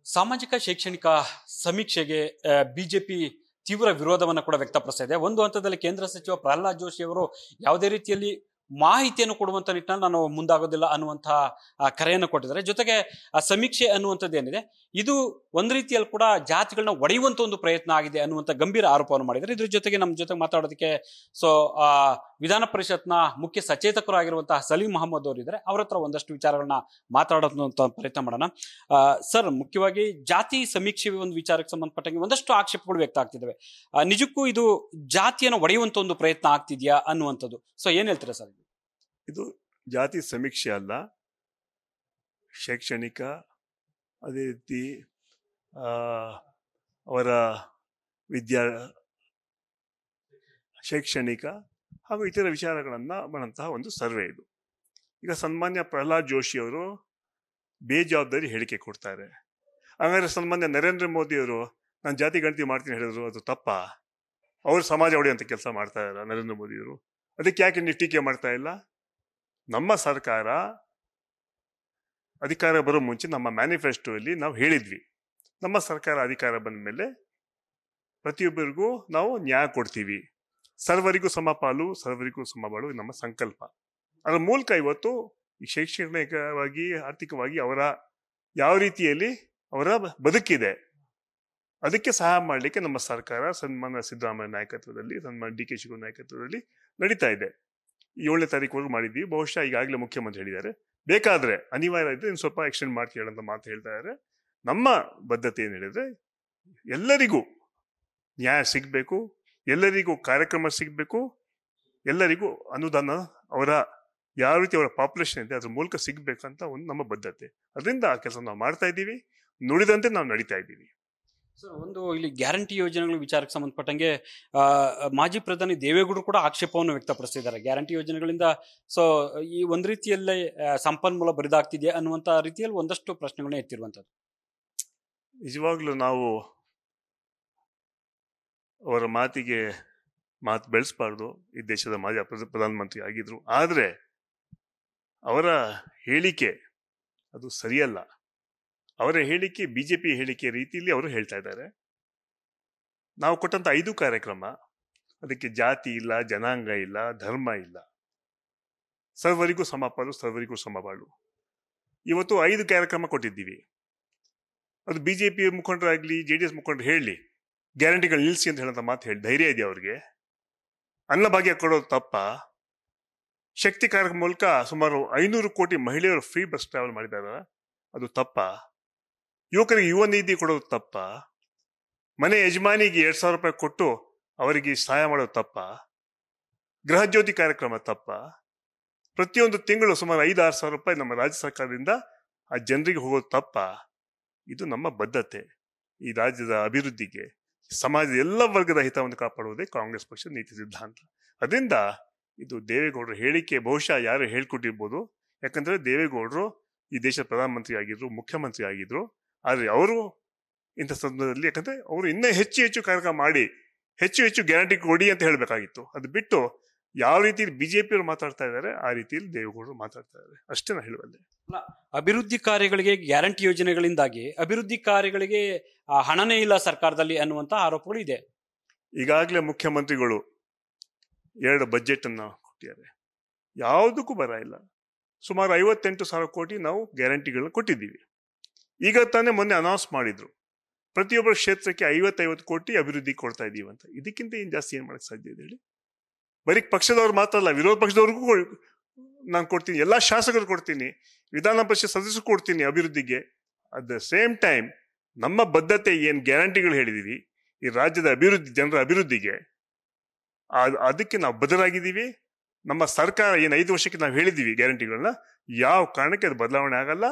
ಸಾಮಾಜಿಕ ಶೈಕ್ಷಣಿಕ ಸಮೀಕ್ಷೆಗೆ ಬಿಜೆಪಿ ತೀವ್ರ ವಿರೋಧವನ್ನು ಕೂಡ ವ್ಯಕ್ತಪಡಿಸ್ತಾ ಇದೆ. ಒಂದು ಹಂತದಲ್ಲಿ ಕೇಂದ್ರ ಸಚಿವ ಪ್ರಹ್ಲಾದ್ ಜೋಶಿ ಅವರು ಯಾವುದೇ ರೀತಿಯಲ್ಲಿ ಮಾಹಿತಿಯನ್ನು ಕೊಡುವಂತ ನಿಟ್ಟಿನಲ್ಲಿ ನಾನು ಮುಂದಾಗೋದಿಲ್ಲ ಅನ್ನುವಂತಹ ಕರೆಯನ್ನು ಕೊಟ್ಟಿದ್ದಾರೆ. ಜೊತೆಗೆ ಆ ಸಮೀಕ್ಷೆ ಅನ್ನುವಂಥದ್ದು ಏನಿದೆ ಇದು ಒಂದ್ ರೀತಿಯಲ್ಲಿ ಕೂಡ ಜಾತಿಗಳನ್ನ ಒಡೆಯುವಂತ ಒಂದು ಪ್ರಯತ್ನ ಆಗಿದೆ ಅನ್ನುವಂಥ ಗಂಭೀರ ಆರೋಪವನ್ನು ಮಾಡಿದ್ದಾರೆ. ಇದ್ರ ಜೊತೆಗೆ ನಮ್ಮ ಜೊತೆ ಮಾತಾಡೋದಕ್ಕೆ ವಿಧಾನ ಪರಿಷತ್ನ ಮುಖ್ಯ ಸಚೇತಕರು ಆಗಿರುವಂತಹ ಸಲೀಂ ಅಹಮದ್ ಅವರು ಇದ್ದಾರೆ. ಅವ್ರ ಹತ್ರ ಒಂದಷ್ಟು ವಿಚಾರಗಳನ್ನ ಮಾತಾಡೋದಂತ ಪ್ರಯತ್ನ ಮಾಡೋಣ. ಸರ್, ಮುಖ್ಯವಾಗಿ ಜಾತಿ ಸಮೀಕ್ಷೆ ಒಂದು ವಿಚಾರಕ್ಕೆ ಸಂಬಂಧಪಟ್ಟಂಗೆ ಒಂದಷ್ಟು ಆಕ್ಷೇಪಗಳು ವ್ಯಕ್ತ ಆಗ್ತಿದ್ದಾವೆ. ನಿಜಕ್ಕೂ ಇದು ಜಾತಿಯನ್ನು ಒಡೆಯುವಂತ ಒಂದು ಪ್ರಯತ್ನ ಆಗ್ತಿದ್ಯಾ ಅನ್ನುವಂಥದ್ದು. ಸೊ ಏನ್ ಹೇಳ್ತೀರಾ ಸರ್? ಇದು ಜಾತಿ ಸಮೀಕ್ಷೆ ಅಲ್ಲ, ಶೈಕ್ಷಣಿಕ, ಅದೇ ರೀತಿ ಅವರ ಶೈಕ್ಷಣಿಕ ಹಾಗೂ ಇತರ ವಿಚಾರಗಳನ್ನು ಮಾಡಂತಹ ಒಂದು ಸರ್ವೆ ಇದು. ಈಗ ಸನ್ಮಾನ್ಯ ಪ್ರಹ್ಲಾದ್ ಜೋಶಿ ಅವರು ಬೇಜವಾಬ್ದಾರಿ ಹೇಳಿಕೆ ಕೊಡ್ತಾರೆ. ಹಾಗಾದ್ರೆ ಸನ್ಮಾನ್ಯ ನರೇಂದ್ರ ಮೋದಿ ಅವರು ನಾನು ಜಾತಿ ಗಣತಿ ಮಾಡ್ತೀನಿ ಹೇಳಿದ್ರು, ಅದು ತಪ್ಪಾ? ಅವರು ಸಮಾಜ ಒಡೆಯುವಂಥ ಕೆಲಸ ಮಾಡ್ತಾ ಇದ್ದಾರೆ ನರೇಂದ್ರ ಮೋದಿ ಅವರು. ಅದಕ್ಕೆ ಯಾಕೆ ನೀವು ಟೀಕೆ ಮಾಡ್ತಾ ಇಲ್ಲ? ನಮ್ಮ ಸರ್ಕಾರ ಅಧಿಕಾರ ಬರೋ ಮುಂಚೆ ನಮ್ಮ ಮ್ಯಾನಿಫೆಸ್ಟೋಲ್ಲಿ ನಾವು ಹೇಳಿದ್ವಿ, ನಮ್ಮ ಸರ್ಕಾರ ಅಧಿಕಾರ ಬಂದ ಮೇಲೆ ಪ್ರತಿಯೊಬ್ಬರಿಗೂ ನಾವು ನ್ಯಾಯ ಕೊಡ್ತೀವಿ, ಸರ್ವರಿಗೂ ಸಮಪಾಲು ಸರ್ವರಿಗೂ ಸಮಬಾಳು ನಮ್ಮ ಸಂಕಲ್ಪ. ಅದರ ಮೂಲಕ ಇವತ್ತು ಈ ಶೈಕ್ಷಣಿಕವಾಗಿ ಆರ್ಥಿಕವಾಗಿ ಅವರ ಯಾವ ರೀತಿಯಲ್ಲಿ ಅವರ ಬದುಕಿದೆ ಅದಕ್ಕೆ ಸಹಾಯ ಮಾಡಲಿಕ್ಕೆ ನಮ್ಮ ಸರ್ಕಾರ ಸನ್ಮಾನ್ಯ ಸಿದ್ದರಾಮಯ್ಯ ನಾಯಕತ್ವದಲ್ಲಿ, ಸನ್ಮಾನ್ಯ ಡಿ ಕೆ ಶಿವಕುಮಾರ್ ನಾಯಕತ್ವದಲ್ಲಿ ನಡೀತಾ ಇದೆ. 7ನೇ ತಾರೀಕುವರೆಗೂ ಮಾಡಿದ್ದೀವಿ. ಬಹುಶಃ ಈಗಾಗಲೇ ಮುಖ್ಯಮಂತ್ರಿ ಹೇಳಿದ್ದಾರೆ, ಬೇಕಾದ್ರೆ ಅನಿವಾರ್ಯ ಇದ್ರೆ ಇನ್ನು ಸ್ವಲ್ಪ ಎಕ್ಸ್ಟೆಂಡ್ ಮಾಡ್ತೀವಿ ಅಂತ ಮಾತು ಹೇಳ್ತಾ ಇದ್ದಾರೆ. ನಮ್ಮ ಬದ್ಧತೆ ಏನು ಹೇಳಿದ್ರೆ, ಎಲ್ಲರಿಗೂ ನ್ಯಾಯ ಸಿಗಬೇಕು, ಎಲ್ಲರಿಗೂ ಕಾರ್ಯಕ್ರಮ ಸಿಗಬೇಕು, ಎಲ್ಲರಿಗೂ ಅನುದಾನ ಅವರ ಯಾವ ರೀತಿ ಅವರ ಪಾಪ್ಯುಲೇಷನ್ ಇದೆ ಅದ್ರ ಮೂಲಕ ಸಿಗ್ಬೇಕಂತ ಒಂದು ನಮ್ಮ ಬದ್ಧತೆ. ಅದರಿಂದ ಆ ಕೆಲಸ ನಾವು ಮಾಡ್ತಾ ಇದ್ದೀವಿ, ನುಡಿದಂತೆ ನಾವು ನಡೀತಾ ಇದ್ದೀವಿ. ಸರ್, ಒಂದು ಇಲ್ಲಿ ಗ್ಯಾರಂಟಿ ಯೋಜನೆಗಳ ವಿಚಾರಕ್ಕೆ ಸಂಬಂಧಪಟ್ಟಂಗೆ ಮಾಜಿ ಪ್ರಧಾನಿ ದೇವೇಗೌಡರು ಕೂಡ ಆಕ್ಷೇಪವನ್ನು ವ್ಯಕ್ತಪಡಿಸಿದ್ದಾರೆ. ಗ್ಯಾರಂಟಿ ಯೋಜನೆಗಳಿಂದ ಈ ಒಂದ್ ರೀತಿಯಲ್ಲೇ ಸಂಪನ್ಮೂಲ ಬರಿದಾಗ್ತಿದೆಯಾ ಅನ್ನುವಂತ ರೀತಿಯಲ್ಲಿ ಒಂದಷ್ಟು ಪ್ರಶ್ನೆಗಳನ್ನ ಎತ್ತಿರುವಂತದ್ದು. ನಿಜವಾಗ್ಲೂ ನಾವು ಅವರ ಮಾತಿಗೆ ಮಾತು ಬೆಳೆಸಬಾರ್ದು. ಈ ದೇಶದ ಮಾಜಿ ಪ್ರಧಾನಮಂತ್ರಿ ಆಗಿದ್ರು, ಆದ್ರೆ ಅವರ ಹೇಳಿಕೆ ಅದು ಸರಿಯಲ್ಲ. ಅವರ ಹೇಳಿಕೆ ಬಿಜೆಪಿ ಹೇಳಿಕೆ ರೀತಿಯಲ್ಲಿ ಅವರು ಹೇಳ್ತಾ ಇದ್ದಾರೆ. ನಾವು ಕೊಟ್ಟಂತ 5 ಕಾರ್ಯಕ್ರಮ, ಅದಕ್ಕೆ ಜಾತಿ ಇಲ್ಲ, ಜನಾಂಗ ಇಲ್ಲ, ಧರ್ಮ ಇಲ್ಲ, ಸರ್ವರಿಗೂ ಸಮಪಾಲು ಸರ್ವರಿಗೂ ಸಮಬಾಳು. ಇವತ್ತು 5 ಕಾರ್ಯಕ್ರಮ ಕೊಟ್ಟಿದ್ದೀವಿ. ಅದು ಬಿಜೆಪಿ ಮುಖಂಡರಾಗ್ಲಿ JDS ಮುಖಂಡರು ಹೇಳಿ ಗ್ಯಾರಂಟಿಗಳು ನಿಲ್ಲಿಸಿ ಅಂತ ಹೇಳಂತ ಮಾತು ಹೇಳಿ ಧೈರ್ಯ ಇದೆಯಾ ಅವ್ರಿಗೆ? ಅನ್ನಭಾಗ್ಯ ಕೊಡೋದು ತಪ್ಪ? ಶಕ್ತಿ ಕಾರ್ಯಕ್ರಮ ಮೂಲಕ ಸುಮಾರು 500 ಕೋಟಿ ಮಹಿಳೆಯರು ಫ್ರೀ ಬಸ್ ಟ್ರಾವೆಲ್ ಮಾಡಿದಾರ, ಅದು ತಪ್ಪ? ಯುವಕರಿಗೆ ಯುವ ನಿಧಿ ಕೊಡೋದು ತಪ್ಪ? ಮನೆ ಯಜಮಾನಿಗೆ 2,000 ರೂಪಾಯಿ ಕೊಟ್ಟು ಅವರಿಗೆ ಸಹಾಯ ಮಾಡೋದು ತಪ್ಪ? ಗೃಹ ಜ್ಯೋತಿ ಕಾರ್ಯಕ್ರಮ ತಪ್ಪ? ಪ್ರತಿಯೊಂದು ತಿಂಗಳು ಸುಮಾರು 5-6 ಸಾವಿರ ರೂಪಾಯಿ ನಮ್ಮ ರಾಜ್ಯ ಸರ್ಕಾರದಿಂದ ಆ ಜನರಿಗೆ ಹೋಗೋದು ತಪ್ಪ? ಇದು ನಮ್ಮ ಬದ್ಧತೆ. ಈ ರಾಜ್ಯದ ಅಭಿವೃದ್ಧಿಗೆ, ಸಮಾಜದ ಎಲ್ಲ ವರ್ಗದ ಹಿತವನ್ನು ಕಾಪಾಡುವುದೇ ಕಾಂಗ್ರೆಸ್ ಪಕ್ಷದ ನೀತಿ ಸಿದ್ಧಾಂತ. ಅದರಿಂದ ಇದು ದೇವೇಗೌಡರ ಹೇಳಿಕೆ ಬಹುಶಃ ಯಾರು ಹೇಳ್ಕೊಟ್ಟಿರ್ಬೋದು. ಯಾಕಂದ್ರೆ ದೇವೇಗೌಡರು ಈ ದೇಶದ ಪ್ರಧಾನಮಂತ್ರಿ ಆಗಿದ್ರು, ಮುಖ್ಯಮಂತ್ರಿ ಆಗಿದ್ರು. ಆದ್ರೆ ಅವರು ಇಂಥ ಸಂದರ್ಭದಲ್ಲಿ, ಯಾಕಂದ್ರೆ ಅವರು ಇನ್ನೂ ಹೆಚ್ಚು ಕಾರ್ಯಕ್ರಮ ಮಾಡಿ ಹೆಚ್ಚು ಗ್ಯಾರಂಟಿ ಕೊಡಿ ಅಂತ ಹೇಳ್ಬೇಕಾಗಿತ್ತು. ಅದು ಬಿಟ್ಟು ಯಾವ ರೀತಿ ಬಿಜೆಪಿ ಅವರು ಮಾತಾಡ್ತಾ ಇದ್ದಾರೆ ಆ ರೀತಿಯಲ್ಲಿ ದೇವೇಗೌಡರು ಮಾತಾಡ್ತಾ ಇದ್ದಾರೆ, ಅಷ್ಟೇ ನಾ ಹೇಳುವಲ್ಲಿ. ಅಭಿವೃದ್ಧಿ ಕಾರ್ಯಗಳಿಗೆ ಗ್ಯಾರಂಟಿ ಯೋಜನೆಗಳಿಂದಾಗಿ ಅಭಿವೃದ್ಧಿ ಕಾರ್ಯಗಳಿಗೆ ಹಣನೇ ಇಲ್ಲ ಸರ್ಕಾರದಲ್ಲಿ ಅನ್ನುವಂತ ಆರೋಪಗಳು ಇದೆ. ಈಗಾಗಲೇ ಮುಖ್ಯಮಂತ್ರಿಗಳು 2 ಬಜೆಟ್ ಅನ್ನ ಕೊಟ್ಟಿದ್ದಾರೆ, ಯಾವುದಕ್ಕೂ ಬರ ಇಲ್ಲ. ಸುಮಾರು 58,000 ಕೋಟಿ ನಾವು ಗ್ಯಾರಂಟಿಗಳನ್ನ ಕೊಟ್ಟಿದ್ದೀವಿ. ಈಗ ತಾನೇ ಮೊನ್ನೆ ಅನೌನ್ಸ್ ಮಾಡಿದ್ರು, ಪ್ರತಿಯೊಬ್ಬರ ಕ್ಷೇತ್ರಕ್ಕೆ 50 ಕೋಟಿ ಅಭಿವೃದ್ಧಿ ಕೊಡ್ತಾ ಇದೀವಿ ಅಂತ. ಇದಕ್ಕಿಂತ ಏನ್ ಜಾಸ್ತಿ ಏನ್ ಮಾಡಕ್ ಸಾಧ್ಯ ಇದೆ ಹೇಳಿ? ಬರೀ ಪಕ್ಷದವ್ರು ಮಾತ್ರ ಅಲ್ಲ, ವಿರೋಧ ಪಕ್ಷದವ್ರಿಗೂ ನಾನು ಕೊಡ್ತೀನಿ, ಎಲ್ಲಾ ಶಾಸಕರು ಕೊಡ್ತೀನಿ, ವಿಧಾನ ಪರಿಷತ್ ಸದಸ್ಯರು ಕೊಡ್ತೀನಿ ಅಭಿವೃದ್ಧಿಗೆ. ಅಟ್ ದ ಸೇಮ್ ಟೈಮ್ ನಮ್ಮ ಬದ್ಧತೆ ಏನ್ ಗ್ಯಾರಂಟಿಗಳು ಹೇಳಿದೀವಿ ಈ ರಾಜ್ಯದ ಅಭಿವೃದ್ಧಿ, ಜನರ ಅಭಿವೃದ್ಧಿಗೆ, ಅದಕ್ಕೆ ನಾವು ಬದ್ಧರಾಗಿದ್ದೀವಿ. ನಮ್ಮ ಸರ್ಕಾರ ಏನ್ 5 ವರ್ಷಕ್ಕೆ ನಾವು ಹೇಳಿದೀವಿ ಗ್ಯಾರಂಟಿಗಳನ್ನ, ಯಾವ ಕಾರಣಕ್ಕೆ ಅದು ಬದಲಾವಣೆ ಆಗಲ್ಲ.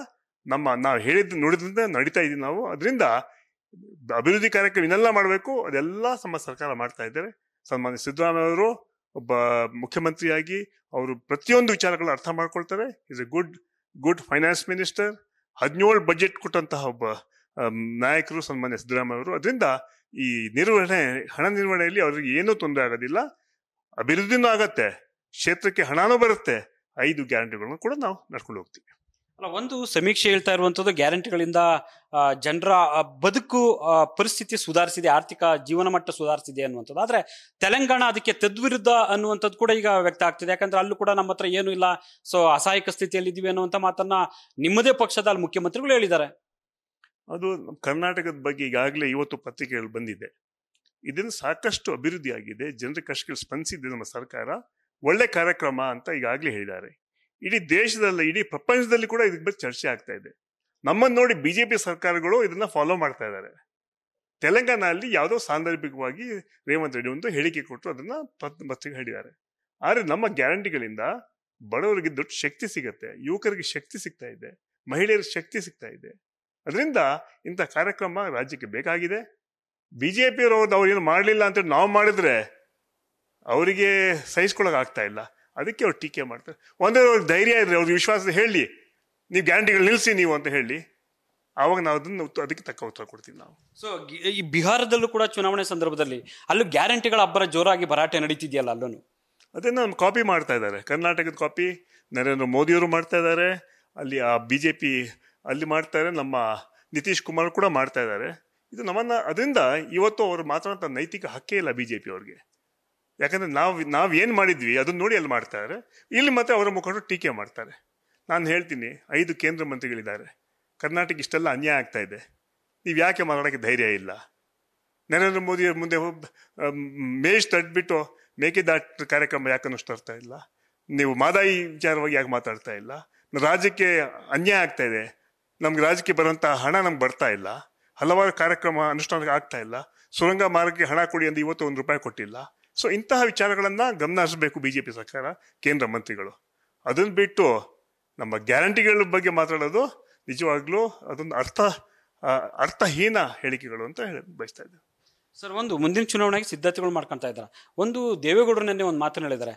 ನಾವು ಹೇಳಿದ್ದು ನುಡಿದಂತೆ ನಡೀತಾ ಇದೀವಿ ನಾವು. ಅದರಿಂದ ಅಭಿವೃದ್ಧಿ ಕಾರ್ಯಕ್ರಮ ಇನ್ನೆಲ್ಲ ಮಾಡಬೇಕು, ಅದೆಲ್ಲ ನಮ್ಮ ಸರ್ಕಾರ ಮಾಡ್ತಾ ಇದ್ದಾರೆ. ಸನ್ಮಾನ್ಯ ಸಿದ್ದರಾಮಯ್ಯ ಅವರು ಒಬ್ಬ ಮುಖ್ಯಮಂತ್ರಿಯಾಗಿ ಅವರು ಪ್ರತಿಯೊಂದು ವಿಚಾರಗಳನ್ನ ಅರ್ಥ ಮಾಡ್ಕೊಳ್ತಾರೆ. Is A good finance minister. 17 budget ಕೊಟ್ಟಂತಹ ಒಬ್ಬ ನಾಯಕರು ಸನ್ಮಾನ್ಯ ಸಿದ್ದರಾಮಯ್ಯ ಅವರು. ಅದರಿಂದ ಈ ಹಣ ನಿರ್ವಹಣೆಯಲ್ಲಿ ಅವ್ರಿಗೆ ಏನೂ ತೊಂದರೆ ಆಗೋದಿಲ್ಲ, ಅಭಿವೃದ್ಧಿನೂ ಆಗತ್ತೆ, ಕ್ಷೇತ್ರಕ್ಕೆ ಹಣನೂ ಬರುತ್ತೆ. 5 ಗ್ಯಾರಂಟಿಗಳನ್ನು ಕೂಡ ನಾವು ನಡ್ಕೊಂಡು ಹೋಗ್ತೀವಿ. ಅಲ್ಲ, ಒಂದು ಸಮೀಕ್ಷೆ ಹೇಳ್ತಾ ಇರುವಂತದ್ದು ಗ್ಯಾರಂಟಿಗಳಿಂದ ಜನರ ಬದುಕು ಪರಿಸ್ಥಿತಿ ಸುಧಾರಿಸಿದೆ, ಆರ್ಥಿಕ ಜೀವನ ಮಟ್ಟ ಸುಧಾರಿಸಿದೆ ಅನ್ನುವಂಥದ್ದು. ಆದ್ರೆ ತೆಲಂಗಾಣ ಅದಕ್ಕೆ ತದ್ವಿರುದ್ಧ ಅನ್ನುವಂಥದ್ದು ಕೂಡ ಈಗ ವ್ಯಕ್ತ ಆಗ್ತಿದೆ. ಯಾಕಂದ್ರೆ ಅಲ್ಲೂ ಕೂಡ ನಮ್ಮ ಹತ್ರ ಏನು ಇಲ್ಲ, ಸೊ ಅಸಹಾಯಕ ಸ್ಥಿತಿಯಲ್ಲಿ ಇದೀವಿ ಅನ್ನುವಂಥ ಮಾತನ್ನ ನಿಮ್ಮದೇ ಪಕ್ಷದ ಅಲ್ಲಿ ಮುಖ್ಯಮಂತ್ರಿಗಳು ಹೇಳಿದ್ದಾರೆ. ಅದು ಕರ್ನಾಟಕದ ಬಗ್ಗೆ ಈಗಾಗಲೇ ಇವತ್ತು ಪತ್ರಿಕೆಗಳು ಬಂದಿದೆ. ಇದನ್ನು ಸಾಕಷ್ಟು ಅಭಿವೃದ್ಧಿ ಆಗಿದೆ, ಜನರ ಕಷ್ಟಕ್ಕೆ ಸ್ಪಂದಿಸಿದೆ ನಮ್ಮ ಸರ್ಕಾರ, ಒಳ್ಳೆ ಕಾರ್ಯಕ್ರಮ ಅಂತ ಈಗಾಗಲೇ ಹೇಳಿದ್ದಾರೆ. ಇಡೀ ದೇಶದಲ್ಲಿ, ಇಡೀ ಪ್ರಪಂಚದಲ್ಲಿ ಕೂಡ ಇದ್ರ ಬಗ್ಗೆ ಚರ್ಚೆ ಆಗ್ತಾ ಇದೆ. ನಮ್ಮನ್ನು ನೋಡಿ ಬಿಜೆಪಿ ಸರ್ಕಾರಗಳು ಇದನ್ನ ಫಾಲೋ ಮಾಡ್ತಾ ಇದ್ದಾರೆ. ತೆಲಂಗಾಣ ಅಲ್ಲಿ ಯಾವುದೋ ಸಾಂದರ್ಭಿಕವಾಗಿ ರೇವಂತ್ ರೆಡ್ಡಿ ಒಂದು ಹೇಳಿಕೆ ಕೊಟ್ಟು ಅದನ್ನ ಪತ್ರಿಕೆ ಹೇಳಿದ್ದಾರೆ. ಆದ್ರೆ ನಮ್ಮ ಗ್ಯಾರಂಟಿಗಳಿಂದ ಬಡವರಿಗೆ ದೊಡ್ಡ ಶಕ್ತಿ ಸಿಗತ್ತೆ, ಯುವಕರಿಗೆ ಶಕ್ತಿ ಸಿಗ್ತಾ ಇದೆ, ಮಹಿಳೆಯರಿಗೆ ಶಕ್ತಿ ಸಿಗ್ತಾ ಇದೆ. ಅದರಿಂದ ಇಂಥ ಕಾರ್ಯಕ್ರಮ ರಾಜ್ಯಕ್ಕೆ ಬೇಕಾಗಿದೆ. ಬಿಜೆಪಿಯವರು ಅವ್ರು ಏನು ಮಾಡಲಿಲ್ಲ ಅಂತ ನಾವು ಮಾಡಿದ್ರೆ ಅವರಿಗೆ ಸಹಿಸ್ಕೊಳಕ್ ಆಗ್ತಾ ಇಲ್ಲ, ಅದಕ್ಕೆ ಅವ್ರು ಟೀಕೆ ಮಾಡ್ತಾರೆ. ಒಂದೇ ಅವ್ರಿಗೆ ಧೈರ್ಯ ಇದ್ರೆ, ಅವ್ರಿಗೆ ವಿಶ್ವಾಸ ಹೇಳಿ ನೀವು ಗ್ಯಾರಂಟಿಗಳು ನಿಲ್ಲಿಸಿ ನೀವು ಅಂತ ಹೇಳಿ, ಆವಾಗ ನಾವು ಅದಕ್ಕೆ ತಕ್ಕ ಉತ್ತರ ಕೊಡ್ತೀವಿ ನಾವು. ಸೊ ಈ ಬಿಹಾರದಲ್ಲೂ ಕೂಡ ಚುನಾವಣೆ ಸಂದರ್ಭದಲ್ಲಿ ಅಲ್ಲೂ ಗ್ಯಾರಂಟಿಗಳ ಅಬ್ಬರ ಜೋರಾಗಿ ಭರಾಟೆ ನಡೀತಿದೆಯಲ್ಲ ಅಲ್ಲೂ. ಅದನ್ನ ನಮ್ಮ ಕಾಪಿ ಮಾಡ್ತಾ ಇದ್ದಾರೆ, ಕರ್ನಾಟಕದ ಕಾಪಿ ನರೇಂದ್ರ ಮೋದಿಯವರು ಮಾಡ್ತಾ ಇದ್ದಾರೆ, ಅಲ್ಲಿ ಆ ಬಿಜೆಪಿ ಅಲ್ಲಿ ಮಾಡ್ತಾರೆ, ನಮ್ಮ ನಿತೀಶ್ ಕುಮಾರ್ ಕೂಡ ಮಾಡ್ತಾ ಇದ್ದಾರೆ. ಇದು ನಮ್ಮನ್ನ, ಅದರಿಂದ ಇವತ್ತು ಅವರು ಮಾತಾಡೋ ನೈತಿಕ ಹಕ್ಕೇ ಇಲ್ಲ ಬಿಜೆಪಿ ಅವ್ರಿಗೆ. ಯಾಕಂದ್ರೆ ನಾವ್ ಏನ್ ಮಾಡಿದ್ವಿ ಅದನ್ನ ನೋಡಿ ಅಲ್ಲಿ ಮಾಡ್ತಾರೆ, ಇಲ್ಲಿ ಮತ್ತೆ ಅವರ ಮುಖಂಡರು ಟೀಕೆ ಮಾಡ್ತಾರೆ. ನಾನು ಹೇಳ್ತೀನಿ, 5 ಕೇಂದ್ರ ಮಂತ್ರಿಗಳಿದ್ದಾರೆ, ಕರ್ನಾಟಕ ಇಷ್ಟೆಲ್ಲ ಅನ್ಯಾಯ ಆಗ್ತಾ ಇದೆ, ನೀವು ಯಾಕೆ ಮಾತಾಡೋಕ್ಕೆ ಧೈರ್ಯ ಇಲ್ಲ? ನರೇಂದ್ರ ಮೋದಿ ಅವ್ರ ಮುಂದೆ ಮೇಜ್ ತಟ್ಬಿಟ್ಟು ಮೇಕೆದಾಟು ಕಾರ್ಯಕ್ರಮ ಯಾಕೆ ಅನುಷ್ಠಾರ್ತಾ ಇಲ್ಲ? ನೀವು ಮಾದಾಯಿ ವಿಚಾರವಾಗಿ ಯಾಕೆ ಮಾತಾಡ್ತಾ ಇಲ್ಲ? ರಾಜ್ಯಕ್ಕೆ ಅನ್ಯಾಯ ಆಗ್ತಾ ಇದೆ, ನಮ್ಗೆ ರಾಜ್ಯಕ್ಕೆ ಬರುವಂತ ಹಣ ನಮ್ಗೆ ಬರ್ತಾ ಇಲ್ಲ, ಹಲವಾರು ಕಾರ್ಯಕ್ರಮ ಅನುಷ್ಠಾನಕ್ಕೆ ಆಗ್ತಾ ಇಲ್ಲ, ಸುರಂಗ ಮಾರ್ಗಕ್ಕೆ ಹಣ ಕೊಡಿ ಅಂತ ಇವತ್ತು ₹1 ಕೊಟ್ಟಿಲ್ಲ. ಸೊ ಇಂತಹ ವಿಚಾರಗಳನ್ನ ಗಮನ ಹರಿಸಬೇಕು ಬಿಜೆಪಿ ಸರ್ಕಾರ, ಕೇಂದ್ರ ಮಂತ್ರಿಗಳು. ಅದನ್ನ ಬಿಟ್ಟು ನಮ್ಮ ಗ್ಯಾರಂಟಿಗಳ ಬಗ್ಗೆ ಮಾತಾಡೋದು ನಿಜವಾಗ್ಲೂ ಅದೊಂದು ಅರ್ಥಹೀನ ಹೇಳಿಕೆಗಳು ಅಂತ ಬಯಸ್ತಾ ಇದ್ದೇವೆ. ಸರ್, ಒಂದು ಮುಂದಿನ ಚುನಾವಣೆಗೆ ಸಿದ್ಧತೆಗಳು ಮಾಡ್ಕೊಂತ ಇದ್ದಾರೆ. ಒಂದು ದೇವೇಗೌಡರು ನೆನ್ನೆ ಒಂದು ಮಾತನ್ನು ಹೇಳಿದ್ದಾರೆ,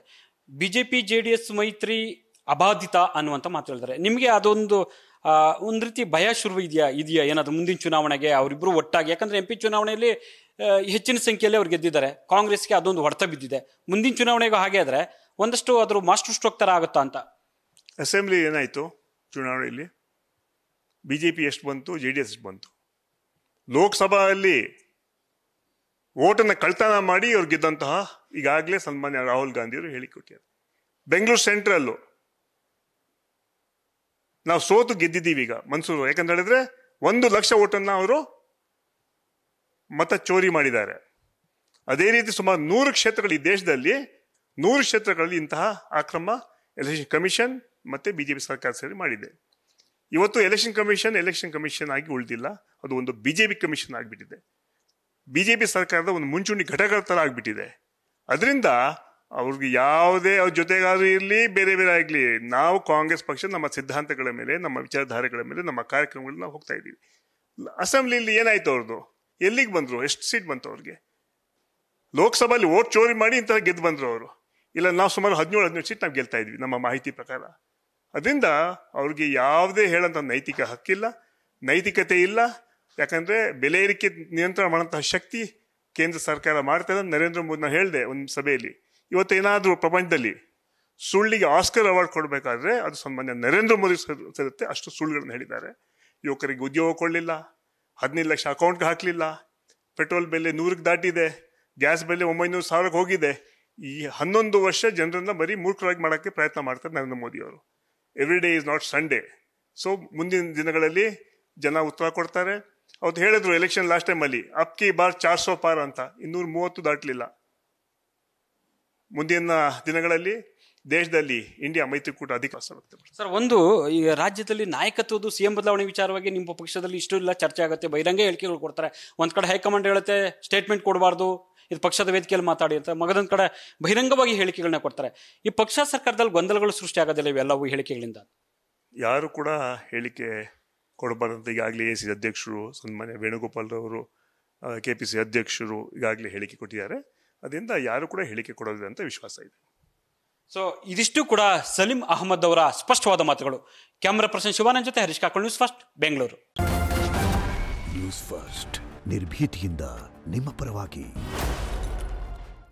ಬಿಜೆಪಿ JDS ಮೈತ್ರಿ ಅಬಾಧಿತ ಅನ್ನುವಂಥ ಮಾತು ಹೇಳಿದ್ದಾರೆ. ನಿಮಗೆ ಅದೊಂದು ಒಂದು ರೀತಿ ಭಯ ಶುರು ಇದೆಯಾ ಏನಾದ್ರು ಮುಂದಿನ ಚುನಾವಣೆಗೆ ಅವರಿಬ್ರು ಒಟ್ಟಾಗಿ? ಯಾಕಂದ್ರೆ MP ಚುನಾವಣೆಯಲ್ಲಿ ಹೆಚ್ಚಿನ ಸಂಖ್ಯೆಯಲ್ಲಿ ಅವ್ರು ಗೆದ್ದಿದ್ದಾರೆ, ಕಾಂಗ್ರೆಸ್ಗೆ ಅದೊಂದು ಹೊಡೆತ ಬಿದ್ದಿದೆ. ಮುಂದಿನ ಚುನಾವಣೆಗೂ ಹಾಗೆ ಆದ್ರೆ ಒಂದಷ್ಟು ಅದ್ರ ಮಾಸ್ಟರ್ ಸ್ಟ್ರೋಕ್ ತರ ಆಗುತ್ತಾ ಅಂತ. ಅಸೆಂಬ್ಲಿ ಏನಾಯ್ತು ಚುನಾವಣೆಯಲ್ಲಿ? ಬಿಜೆಪಿ ಎಷ್ಟು ಬಂತು, JDS ಎಷ್ಟು ಬಂತು? ಲೋಕಸಭೆಯಲ್ಲಿ ಓಟನ್ನ ಕಳ್ತನ ಮಾಡಿ ಅವ್ರು ಗೆದ್ದಂತಹ ಈಗಾಗಲೇ ಸನ್ಮಾನ್ಯ ರಾಹುಲ್ ಗಾಂಧಿಯವರು ಹೇಳಿಕೊಟ್ಟಿದ್ದಾರೆ. ಬೆಂಗಳೂರು ಸೆಂಟ್ರಲ್ಲು ನಾವು ಸೋತು ಗೆದ್ದಿದ್ದೀವಿ ಈಗ ಮನ್ಸೂರು. ಯಾಕಂತ ಹೇಳಿದ್ರೆ 1 ಲಕ್ಷ ಓಟನ್ನ ಅವರು ಮತ ಚೋರಿ ಮಾಡಿದ್ದಾರೆ. ಅದೇ ರೀತಿ ಸುಮಾರು 100 ಕ್ಷೇತ್ರಗಳು ಈ ದೇಶದಲ್ಲಿ, 100 ಕ್ಷೇತ್ರಗಳಲ್ಲಿ ಇಂತಹ ಅಕ್ರಮ ಎಲೆಕ್ಷನ್ ಕಮಿಷನ್ ಮತ್ತೆ ಬಿಜೆಪಿ ಸರ್ಕಾರ ಸೇರಿ ಮಾಡಿದೆ. ಇವತ್ತು ಎಲೆಕ್ಷನ್ ಕಮಿಷನ್ ಆಗಿ ಉಳಿದಿಲ್ಲ, ಅದು ಒಂದು ಬಿಜೆಪಿ ಕಮಿಷನ್ ಆಗಿಬಿಟ್ಟಿದೆ. ಬಿಜೆಪಿ ಸರ್ಕಾರದ ಒಂದು ಮುಂಚೂಣಿ ಘಟಕಗಳ ತರ ಆಗ್ಬಿಟ್ಟಿದೆ. ಅದರಿಂದ ಅವ್ರಿಗೆ ಯಾವುದೇ ಅವ್ರ ಜೊತೆಗಾದ್ರೂ ಇರಲಿ, ಬೇರೆ ಬೇರೆ ಆಗಲಿ, ನಾವು ಕಾಂಗ್ರೆಸ್ ಪಕ್ಷ ನಮ್ಮ ಸಿದ್ಧಾಂತಗಳ ಮೇಲೆ, ನಮ್ಮ ವಿಚಾರಧಾರೆಗಳ ಮೇಲೆ, ನಮ್ಮ ಕಾರ್ಯಕ್ರಮಗಳನ್ನ ನಾವು ಹೋಗ್ತಾ ಇದ್ದೀವಿ. ಅಸೆಂಬ್ಲಿಯಲ್ಲಿ ಏನಾಯ್ತು ಅವ್ರದ್ದು? ಎಲ್ಲಿಗೆ ಬಂದ್ರು? ಎಷ್ಟು ಸೀಟ್ ಬಂತು ಅವ್ರಿಗೆ? ಲೋಕಸಭೆಯಲ್ಲಿ ಓಟ್ ಚೋರಿ ಮಾಡಿ ಇಂತಹ ಗೆದ್ದು ಬಂದ್ರು ಅವರು. ಇಲ್ಲ, ನಾವು ಸುಮಾರು 17 ಸೀಟ್ ನಾವು ಗೆಲ್ತಾ ಇದ್ವಿ ನಮ್ಮ ಮಾಹಿತಿ ಪ್ರಕಾರ. ಅದರಿಂದ ಅವ್ರಿಗೆ ಯಾವುದೇ ಹೇಳಂತ ನೈತಿಕ ಹಕ್ಕಿಲ್ಲ, ನೈತಿಕತೆ ಇಲ್ಲ. ಯಾಕಂದ್ರೆ ಬೆಲೆ ಏರಿಕೆ ನಿಯಂತ್ರಣ ಮಾಡುವಂತಹ ಶಕ್ತಿ ಕೇಂದ್ರ ಸರ್ಕಾರ ಮಾಡ್ತಾ ಇದೆ. ನರೇಂದ್ರ ಮೋದಿ, ನಾನು ಹೇಳಿದೆ ಒಂದು ಸಭೆಯಲ್ಲಿ, ಇವತ್ತೇನಾದ್ರೂ ಪ್ರಪಂಚದಲ್ಲಿ ಸುಳ್ಳಿಗೆ ಆಸ್ಕರ್ ಅವಾರ್ಡ್ ಕೊಡಬೇಕಾದ್ರೆ ಅದು ಸನ್ಮಾನ್ಯ ನರೇಂದ್ರ ಮೋದಿ ಸಿಗುತ್ತೆ. ಅಷ್ಟು ಸುಳ್ಳುಗಳನ್ನು ಹೇಳಿದ್ದಾರೆ. ಯುವಕರಿಗೆ ಉದ್ಯೋಗ ಕೊಡಲಿಲ್ಲ, 15 ಲಕ್ಷ ಅಕೌಂಟ್ಗೆ ಹಾಕಲಿಲ್ಲ, ಪೆಟ್ರೋಲ್ ಬೆಲೆ 100ಕ್ಕೆ ದಾಟಿದೆ, ಗ್ಯಾಸ್ ಬೆಲೆ 900,000ಕ್ಕೆ ಹೋಗಿದೆ. ಈ 11 ವರ್ಷ ಜನರನ್ನ ಬರೀ ಮೂರ್ಖರಾಗಿ ಮಾಡೋಕ್ಕೆ ಪ್ರಯತ್ನ ಮಾಡ್ತಾರೆ ನರೇಂದ್ರ ಮೋದಿ ಅವರು. Every day is not Sunday. So ಮುಂದಿನ ದಿನಗಳಲ್ಲಿ ಜನ ಉತ್ತರ ಕೊಡ್ತಾರೆ. ಅವತ್ತು ಹೇಳಿದ್ರು ಎಲೆಕ್ಷನ್ ಲಾಸ್ಟ್ ಟೈಮ್ ಅಲ್ಲಿ, ಅಪ್ಕಿ ಬಾರ್ 400 ಪಾರ್ ಅಂತ, 230 ದಾಟಲಿಲ್ಲ. ಮುಂದಿನ ದಿನಗಳಲ್ಲಿ ದೇಶದಲ್ಲಿ ಇಂಡಿಯಾ ಮೈತ್ರಿಕೂಟ ಅಧಿಕಾರ. ಸರ್, ಒಂದು ಈ ರಾಜ್ಯದಲ್ಲಿ ನಾಯಕತ್ವದ CM ಬದಲಾವಣೆ ವಿಚಾರವಾಗಿ ನಿಮ್ಮ ಪಕ್ಷದಲ್ಲಿ ಇಷ್ಟು ಇಲ್ಲ ಚರ್ಚೆ ಆಗುತ್ತೆ, ಬಹಿರಂಗ ಹೇಳಿಕೆಗಳು ಕೊಡ್ತಾರೆ. ಒಂದ್ ಕಡೆ ಹೈಕಮಾಂಡ್ ಹೇಳುತ್ತೆ ಸ್ಟೇಟ್ಮೆಂಟ್ ಕೊಡಬಾರ್ದು, ಇದು ಪಕ್ಷದ ವೇದಿಕೆಯಲ್ಲಿ ಮಾತಾಡಿ ಅಂತ, ಮಗದೊಂದ್ ಕಡೆ ಬಹಿರಂಗವಾಗಿ ಹೇಳಿಕೆಗಳನ್ನ ಕೊಡ್ತಾರೆ. ಈ ಪಕ್ಷ ಸರ್ಕಾರದಲ್ಲಿ ಗೊಂದಲಗಳು ಸೃಷ್ಟಿ ಆಗೋದಿಲ್ಲ ಇವೆಲ್ಲವೂ ಹೇಳಿಕೆಗಳಿಂದ? ಯಾರು ಕೂಡ ಹೇಳಿಕೆ ಕೊಡಬಾರ್ದಂತ ಈಗಾಗಲೇ ACC ಅಧ್ಯಕ್ಷರು ಸನ್ಮಾನ್ಯ ವೇಣುಗೋಪಾಲ್ ರವರು, KPC ಅಧ್ಯಕ್ಷರು ಈಗಾಗಲೇ ಹೇಳಿಕೆ ಕೊಟ್ಟಿದ್ದಾರೆ. ಅದರಿಂದ ಯಾರು ಕೂಡ ಹೇಳಿಕೆ ಕೊಡೋದಿಲ್ಲ ಅಂತ ವಿಶ್ವಾಸ ಇದೆ. ಸೊ ಇದಿಷ್ಟು ಕೂಡ ಸಲೀಂ ಅಹಮದ್ ಅವರ ಸ್ಪಷ್ಟವಾದ ಮಾತುಗಳು. ಕ್ಯಾಮರಾ ಪರ್ಸನ್ ಶಿವಾನಂದ್ ಜೊತೆ Harish Kakal, news first, Bengaluru. News first, ನಿರ್ಭೀತಿಯಿಂದ ನಿಮ್ಮ ಪರವಾಗಿ.